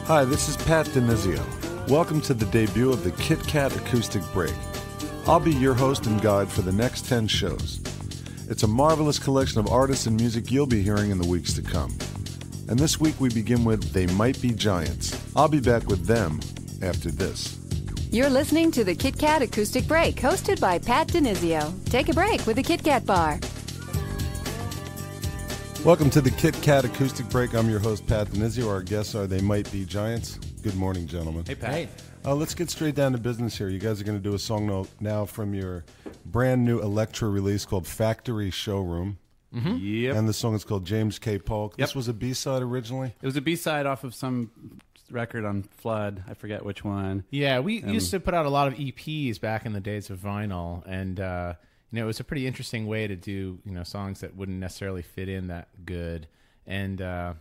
Hi, this is Pat Denizio. Welcome to the debut of the Kit Kat Acoustic Break. I'll be your host and guide for the next 10 shows. It's a marvelous collection of artists and music you'll be hearing in the weeks to come. And this week we begin with They Might Be Giants. I'll be back with them after this. You're listening to the Kit Kat Acoustic Break, hosted by Pat Denizio. Take a break with the Kit Kat Bar. Welcome to the Kit Kat Acoustic Break. I'm your host, Pat Denizio. Our guests are They Might Be Giants. Good morning, gentlemen. Hey, Pat. Hey. Let's get straight down to business here. You guys are going to do a song now from your brand new Electra release called Factory Showroom. Mm-hmm. Yep. And the song is called James K. Polk. Yep. This was a B-side originally? It was a B-side off of some record on Flood. I forget which one. Yeah, we used to put out a lot of EPs back in the days of vinyl, and it was a pretty interesting way to do songs that wouldn't necessarily fit in that good. And I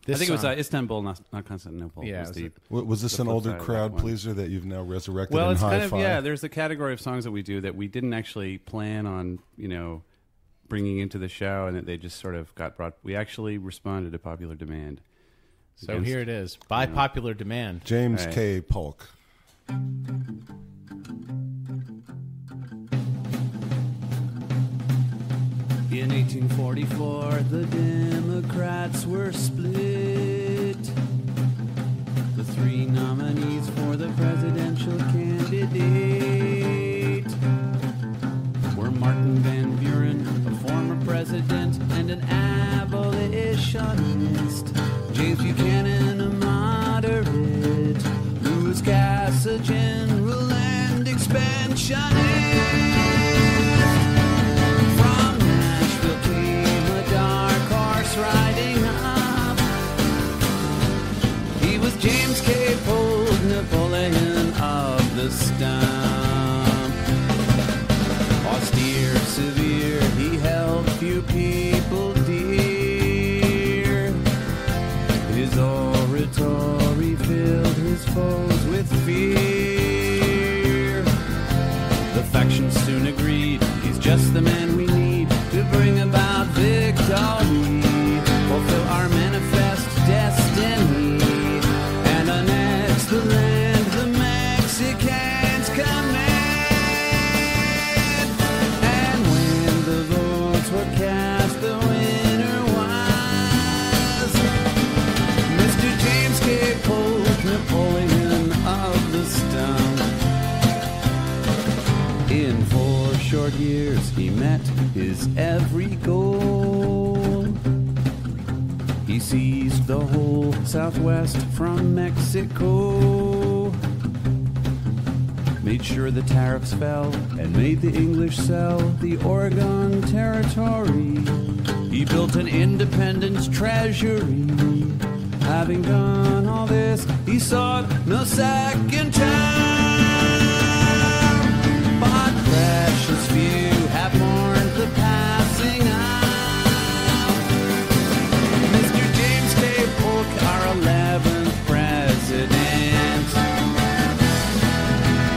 think it was Istanbul, not Constantinople. Yeah, was this an older crowd pleaser that you've now resurrected? Well, in it's kind of hi-fi? There's a category of songs that we do that we didn't actually plan on, bringing into the show, and that they just sort of got brought. We actually responded to popular demand. So here it is, by popular demand. James K. Polk. In 1844, the Democrats were split. The three nominees for the presidential candidate were Martin Van Buren, a former president and an abolitionist, James Buchanan, a moderate, Louis Cass, a general and expansionist. Riding up, he was James K. Polk, Napoleon of the stump. Austere, severe, he held few people dear. His oratory filled his foes with fear. The factions soon agreed he's just the man we need to bring about victory. Fulfill our manifest destiny and annex the land the Mexicans command. And when the votes were cast, the winner was Mr. James K. Polk, Napoleon of the stump. In 4 short years, he met his every goal. He seized the whole Southwest from Mexico, made sure the tariffs fell, and made the English sell the Oregon Territory. He built an independence treasury. Having done all this, he sought no second term. But precious few have mourned the passing of our 11th president,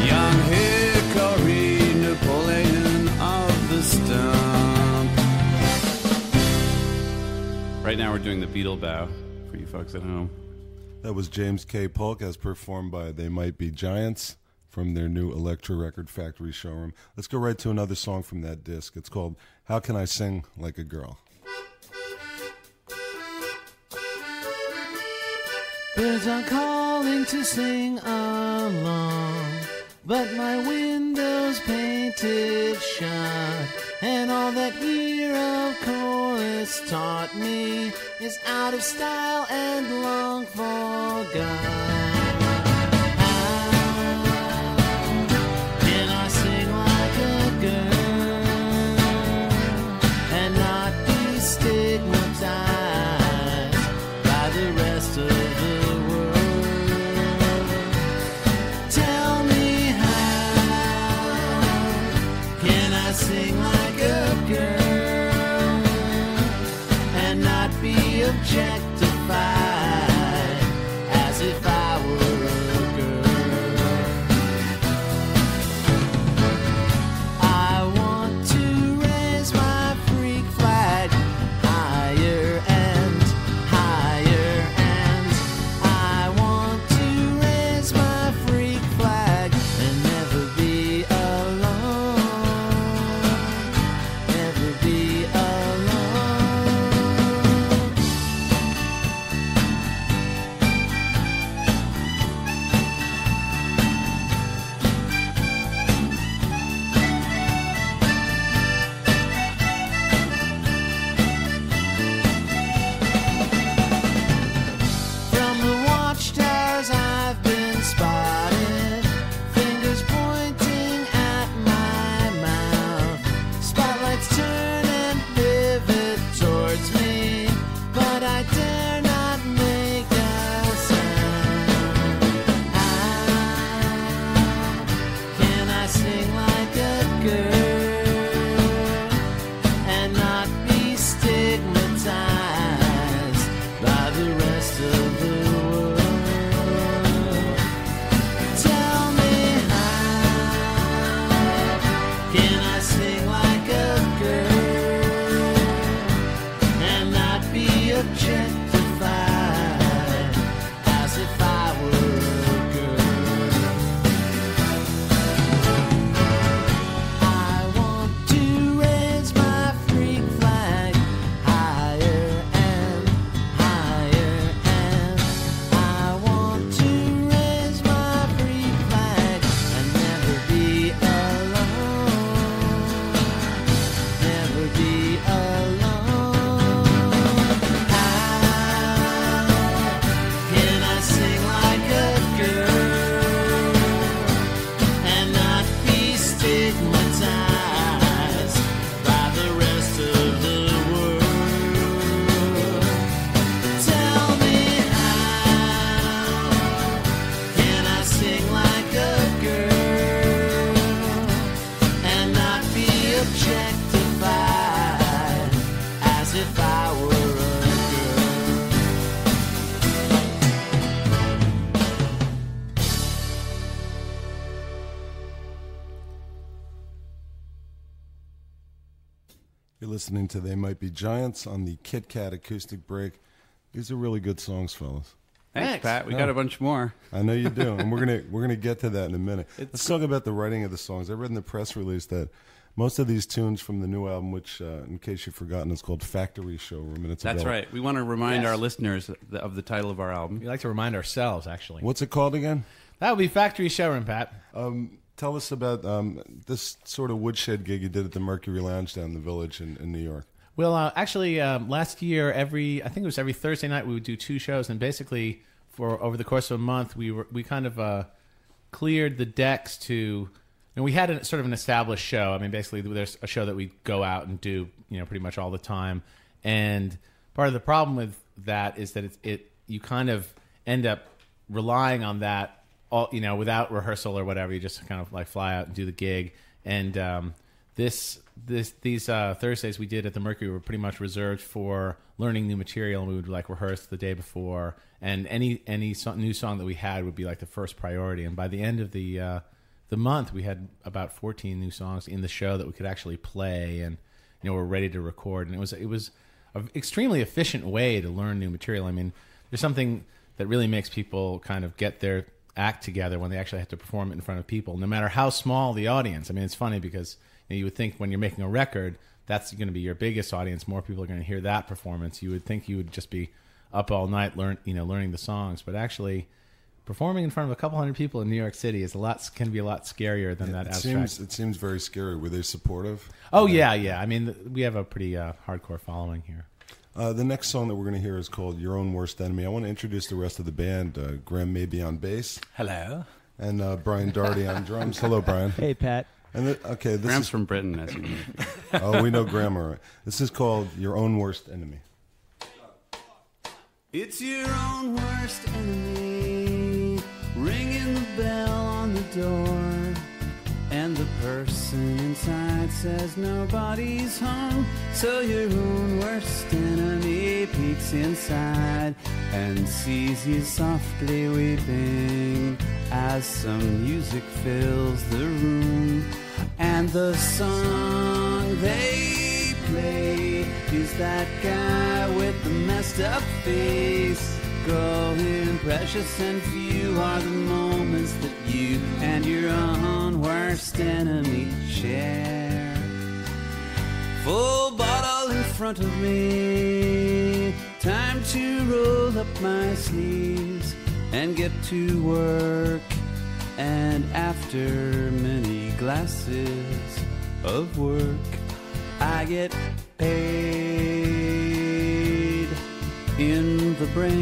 young Hickory, Napoleon of the stump. Right now we're doing the Beetle Bow for you folks at home. That was James K. Polk as performed by They Might Be Giants from their new Electra record Factory Showroom. Let's go right to another song from that disc. It's called How Can I Sing Like a Girl? Birds are calling to sing along, but my window's painted shut, and all that year of chorus taught me is out of style and long forgone. Can I sing like a girl and not be stigmatized by the rest of the sing like a girl and not be objectified as if I were a girl. I want to raise my freak flag higher and higher, and I objectified as if I were a girl. I want to raise my freak flag higher and higher, and I want to raise my freak flag and never be alone, never be alone. How can I sing like a girl and not be stigmatized by the rest of the world? Tell me how can I sing like a girl and not be objectified as if I were a girl? You're listening to They Might Be Giants on the Kit Kat Acoustic Break. These are really good songs, fellas. Thanks, Pat. We got a bunch more. I know you do, and we're gonna get to that in a minute. Let's talk about the writing of the songs. I read in the press release that most of these tunes from the new album, which, in case you've forgotten, is called Factory Showroom, and it's That's about, right. We want to remind our listeners of the title of our album. We like to remind ourselves, actually. What's it called again? That would be Factory Showroom, Pat. Tell us about this sort of woodshed gig you did at the Mercury Lounge down in the Village in New York. Well, actually, last year, I think it was every Thursday night, we would do 2 shows, and basically, for over the course of a month, we kind of cleared the decks to. And we had sort of an established show. I mean, basically, there's a show that we go out and do, pretty much all the time. And part of the problem with that is that you kind of end up relying on that, all, without rehearsal or whatever. You just kind of like fly out and do the gig. And these Thursdays we did at the Mercury were pretty much reserved for learning new material, and we would like rehearse the day before. And any new song that we had would be like the first priority. And by the end of the month, we had about 14 new songs in the show that we could actually play, and we're ready to record. And it was an extremely efficient way to learn new material. I mean, there's something that really makes people kind of get their act together when they actually have to perform it in front of people, no matter how small the audience. I mean, it's funny because you would think when you're making a record, that's going to be your biggest audience. More people are going to hear that performance. You would think you would just be up all night learning the songs, but actually performing in front of a couple hundred people in New York City can be a lot scarier than that abstract. It seems very scary. Were they supportive? Oh, yeah. I mean, we have a pretty hardcore following here. The next song that we're going to hear is called Your Own Worst Enemy. I want to introduce the rest of the band. Graham Maybe on bass. Hello. And Brian Doherty on drums. Hello, Brian. Hey, Pat. And this Graham's is from Britain, as you know. Oh, we know Graham, all right. This is called Your Own Worst Enemy. It's your own worst enemy, ringing the bell on the door, and the person inside says nobody's home. So your own worst enemy peeks inside and sees you softly weeping as some music fills the room, and the song they play is that guy with the messed up face. Going precious and few are the moments that you and your own worst enemy share. Full bottle in front of me, time to roll up my sleeves and get to work. And after many glasses of work, I get paid in the brain.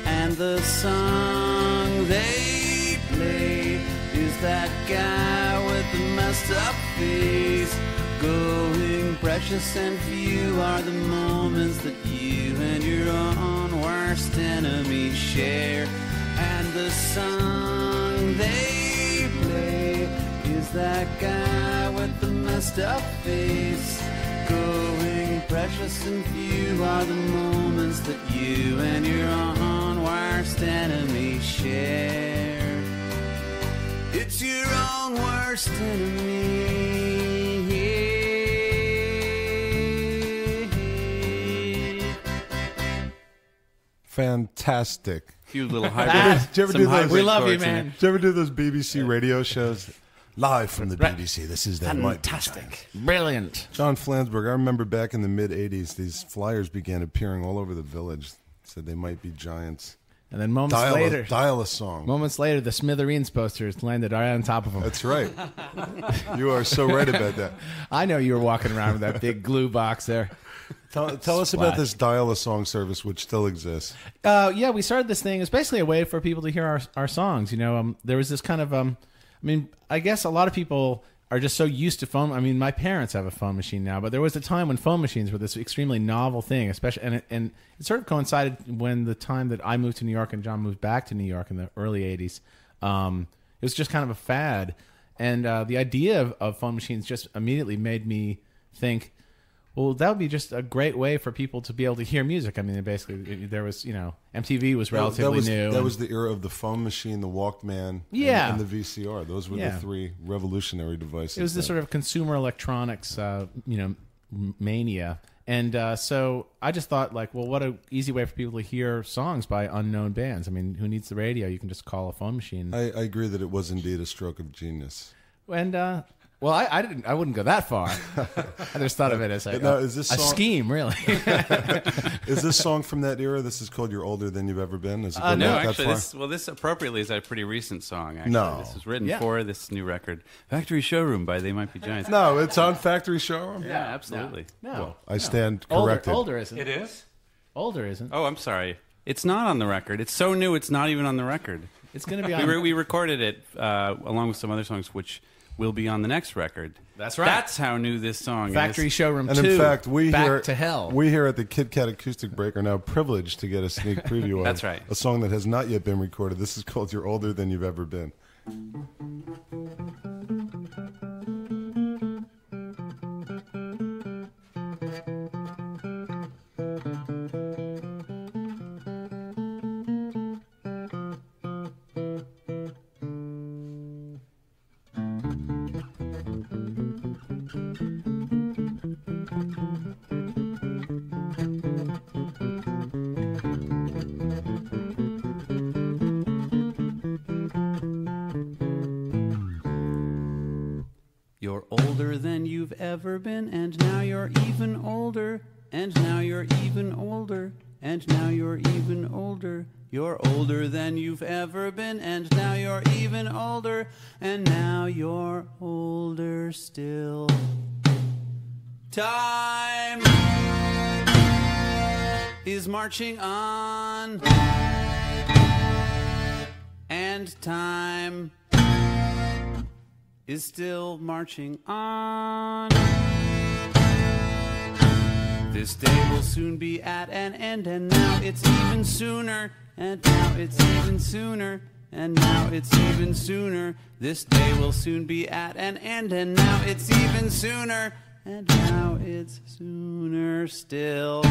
And the song they play is that guy with the messed up face. Going precious and few are the moments that you and your own worst enemy share. And the song they play is that guy with the messed up face. Going precious and few are the moments that you and your own worst enemy share. It's your own worst enemy. Fantastic. Few little hybrids. Did you ever some do those? hybrid We love you, chords in man. it. Did you ever do those BBC radio shows? Live from the BBC. This is that might be giant. Fantastic. Brilliant. John Flansburgh, I remember back in the mid-'80s, these flyers began appearing all over the village. Said they might be giants. And then moments Dial a song. later, the Smithereens posters landed right on top of them. That's right. You are so right about that. I know you were walking around with that big glue box there. Tell us about this Dial a Song service, which still exists. Yeah, we started this thing. It's basically a way for people to hear our songs. You know, there was this kind of, I guess a lot of people are just so used to phone. I mean, my parents have a phone machine now, but there was a time when phone machines were this extremely novel thing, especially, and it sort of coincided when the time that I moved to New York and John moved back to New York in the early 80s. It was just kind of a fad. And the idea of phone machines just immediately made me think, well, that would be just a great way for people to be able to hear music. I mean, basically, there was, MTV was relatively new. That was the era of the phone machine, the Walkman, and the VCR. Those were the three revolutionary devices. It was this sort of consumer electronics, mania. And so I just thought, like, well, what an easy way for people to hear songs by unknown bands. I mean, who needs the radio? You can just call a phone machine. I agree that it was indeed a stroke of genius. And well, I wouldn't go that far. I just thought of it as a scheme, really. Is this song from that era? This is called "You're Older Than You've Ever Been." Is it No, that actually, far? this appropriately is a pretty recent song. Actually. No. This was written for this new record, "Factory Showroom" by They Might Be Giants. No, it's on Factory Showroom. Yeah, absolutely. No, I stand corrected. Older isn't. It is? Older isn't. Oh, I'm sorry. It's not on the record. It's so new, it's not even on the record. It's going to be on. We recorded it along with some other songs, which will be on the next record. That's right. That's how new this song Factory is. Showroom 2. And in fact, we Back to Hell. We here at the Kit Kat Acoustic Break are now privileged to get a sneak preview of That's right. a song that has not yet been recorded. This is called "You're Older Than You've Ever Been." You're older than you've ever been, and now you're even older, and now you're even older, and now you're even older. You're older than you've ever been, and now you're even older, and now you're older still. Time is marching on, and time is still marching on. This day will soon be at an end, and now it's even sooner, and now it's even sooner, and now it's even sooner. This day will soon be at an end, and now it's even sooner, and now it's sooner still.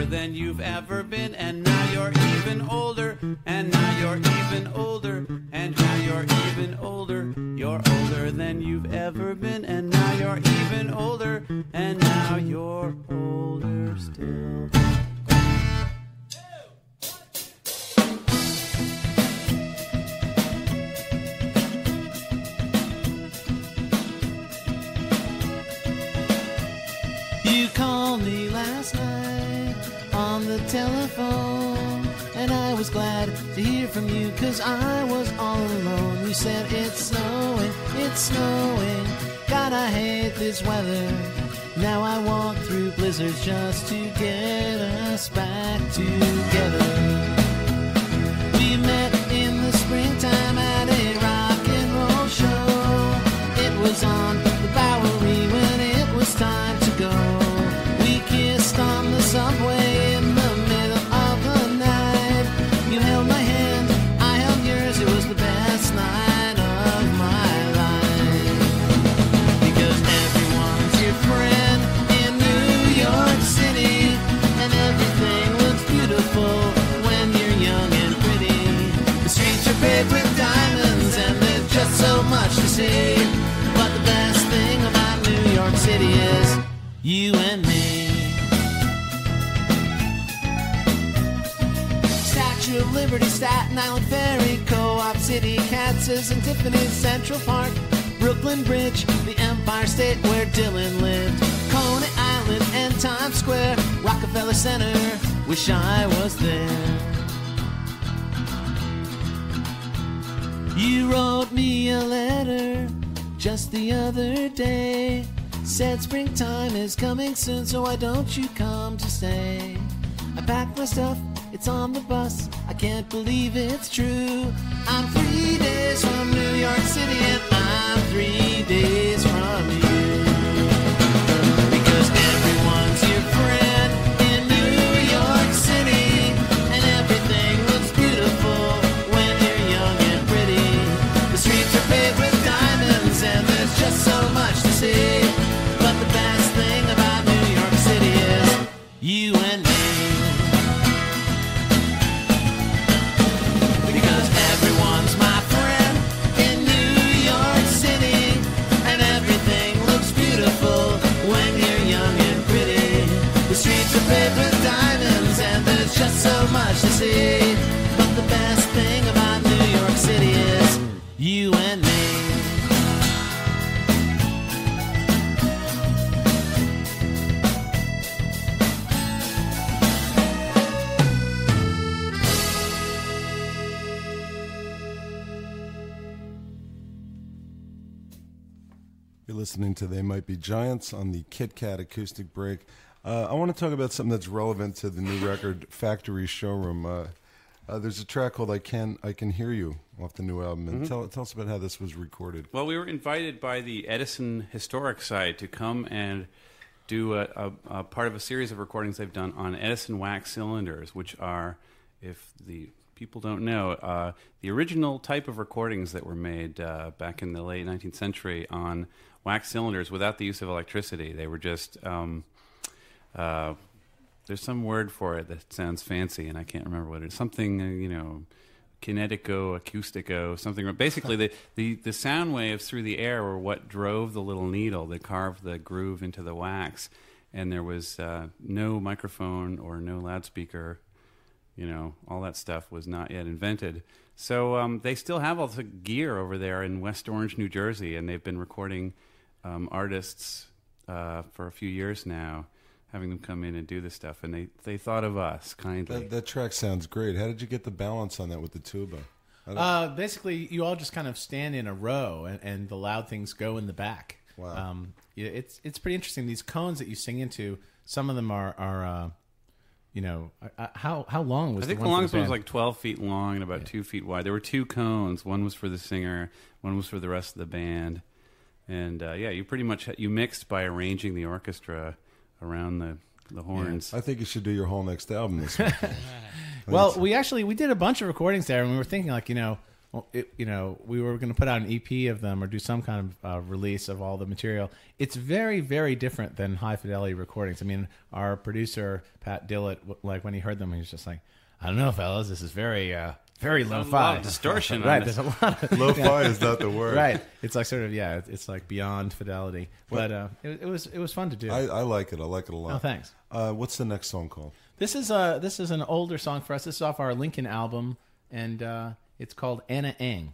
Than you've ever been, and now you're even older, and now you're even older, and now you're even older. You're older than you've ever been, and now you're even older, and now you're older still. You called me last night on the telephone, and I was glad to hear from you, 'cause I was all alone. You said it's snowing, God, I hate this weather. Now I walk through blizzards just to get us back together. We met in the springtime at a rock and roll show. It was on the Bowery when it was time to go. We kissed on the subway in the middle of the night. You held my hand, I held yours. It was the best night of my life. Because everyone's your friend in New York City. City is you and me. Statue of Liberty, Staten Island Ferry, Co-op City, Kansas and Tiffany's, Central Park, Brooklyn Bridge, the Empire State where Dylan lived, Coney Island and Times Square, Rockefeller Center, wish I was there. You wrote me a letter just the other day, said springtime is coming soon, so why don't you come to stay? I packed my stuff, it's on the bus, I can't believe it's true. I'm 3 days from New York City and I'm 3 days from you. Because everyone's your friend in New York City, and everything looks beautiful when you're young and pretty. The streets are paved with diamonds and there's just so much to see. But the best thing about New York City is you and me. Because everyone's my friend in New York City, and everything looks beautiful when you're young and pretty. The streets are paved with diamonds and there's just so much to see. But the best thing about New York City is you and me. You're listening to They Might Be Giants on the Kit Kat Acoustic Break. I want to talk about something that's relevant to the new record, Factory Showroom. There's a track called I Can Hear You off the new album. And tell us about how this was recorded. Well, we were invited by the Edison Historic Site to come and do a part of a series of recordings they've done on Edison wax cylinders, which are, if the people don't know, the original type of recordings that were made back in the late 19th century on wax cylinders without the use of electricity. They were just... there's some word for it that sounds fancy, and I can't remember what it is. Something, kinetico, acoustico, something. Basically, the sound waves through the air were what drove the little needle that carved the groove into the wax, and there was no microphone or no loudspeaker. All that stuff was not yet invented. So they still have all the gear over there in West Orange, New Jersey, and they've been recording artists for a few years now, having them come in and do this stuff, and they thought of us kindly. That track sounds great. How did you get the balance on that with the tuba? Basically, you all just kind of stand in a row, and the loud things go in the back. Wow. It's pretty interesting. These cones that you sing into, some of them are how long was I think the the one longest for the one was band? like 12 feet long and about 2 feet wide. There were two cones. One was for the singer. One was for the rest of the band. And you pretty much you mixed by arranging the orchestra around the horns. I think you should do your whole next album this week. Well, we did a bunch of recordings there, and we were thinking we were going to put out an EP of them or do some kind of release of all the material. It's very, very different than high fidelity recordings. I mean, our producer Pat Dillett, like when he heard them, he was just like, "I don't know, fellas, this is very, very lo-fi, a lot of distortion." Right? There's a lot of Lo-fi is not the word. Right. It's like sort of it's like beyond fidelity, but it was fun to do. I like it. I like it a lot. Oh, thanks. What's the next song called? This is an older song for us. This is off our Lincoln album, and it's called Anna Ang.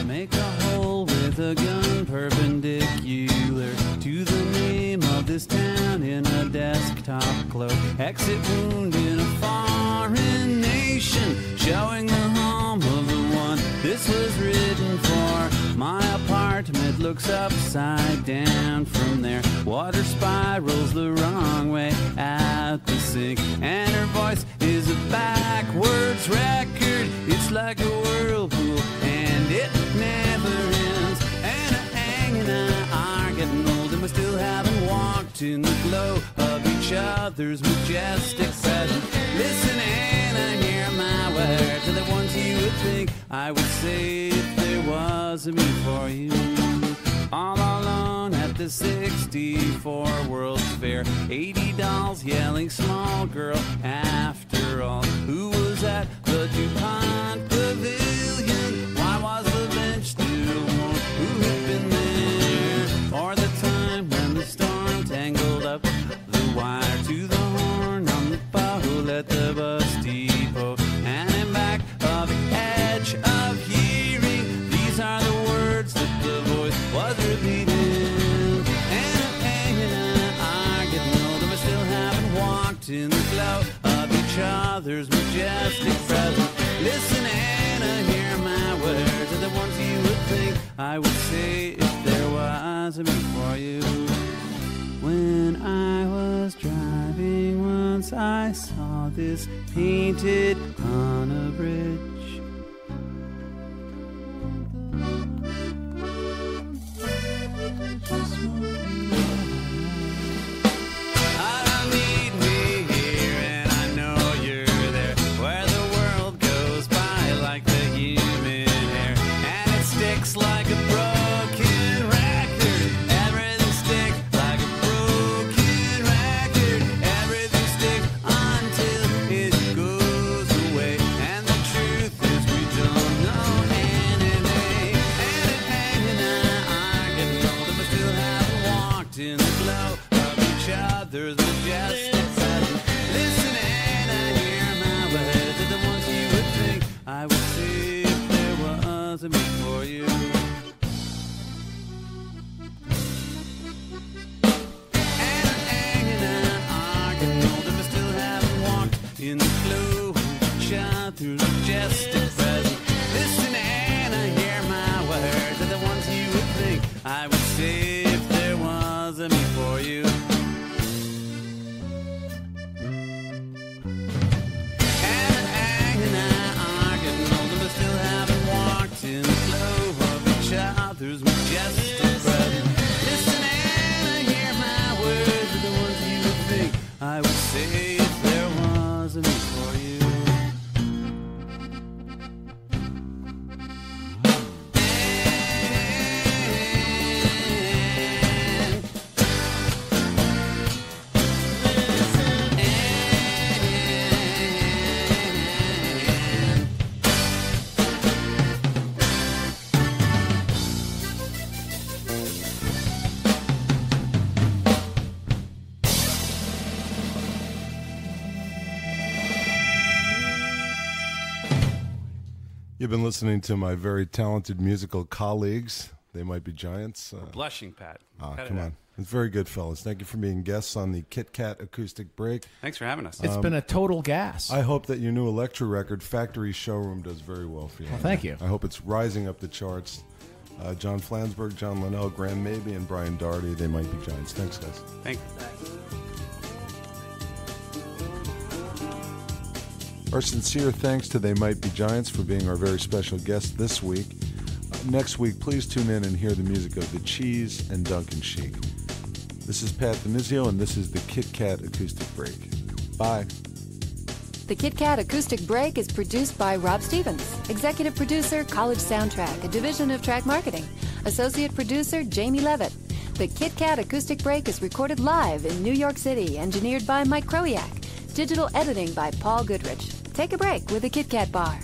Make a hole with a gun perpendicular to the name of this town in a desktop cloak. Exit wound in a foreign nation, showing the home of the one this was written for. My apartment looks upside down from there. Water spirals the wrong way out the sink, and her voice is a backwards record. It's like a whirlpool, and it never ends. Anna Ang and I are getting old, and we still haven't walked in the glow of each other's majestic presence. Listen, Anna, hear my words, to the ones you would think I would say if there was a me for you. All alone at the 64 World's Fair, 80 dolls yelling small girl after each other's majestic presence. Listen and hear my words are the ones you would think I would say if there was a me for you. When I was driving once, I saw this painted on a bridge. You've been listening to my very talented musical colleagues. They might be giants. We're blushing, Pat. Come on. It's very good, fellas. Thank you for being guests on the Kit Kat Acoustic Break. Thanks for having us. It's been a total gas. I hope that your new Electra record, Factory Showroom, does very well for you. Well, thank you. I hope it's rising up the charts. John Flansburgh, John Linnell, Graham Mabey, and Brian Doherty, they might be giants. Thanks, guys. Thank you. Our sincere thanks to They Might Be Giants for being our very special guest this week. Next week, please tune in and hear the music of The Cheese and Duncan Sheik. This is Pat Denizio, and this is the Kit Kat Acoustic Break. Bye. The Kit Kat Acoustic Break is produced by Rob Stevens. Executive producer, College Soundtrack, a division of Track Marketing. Associate producer, Jamie Levitt. The Kit Kat Acoustic Break is recorded live in New York City, engineered by Mike Kroyak. Digital editing by Paul Goodrich. Take a break with the Kit Kat Bar.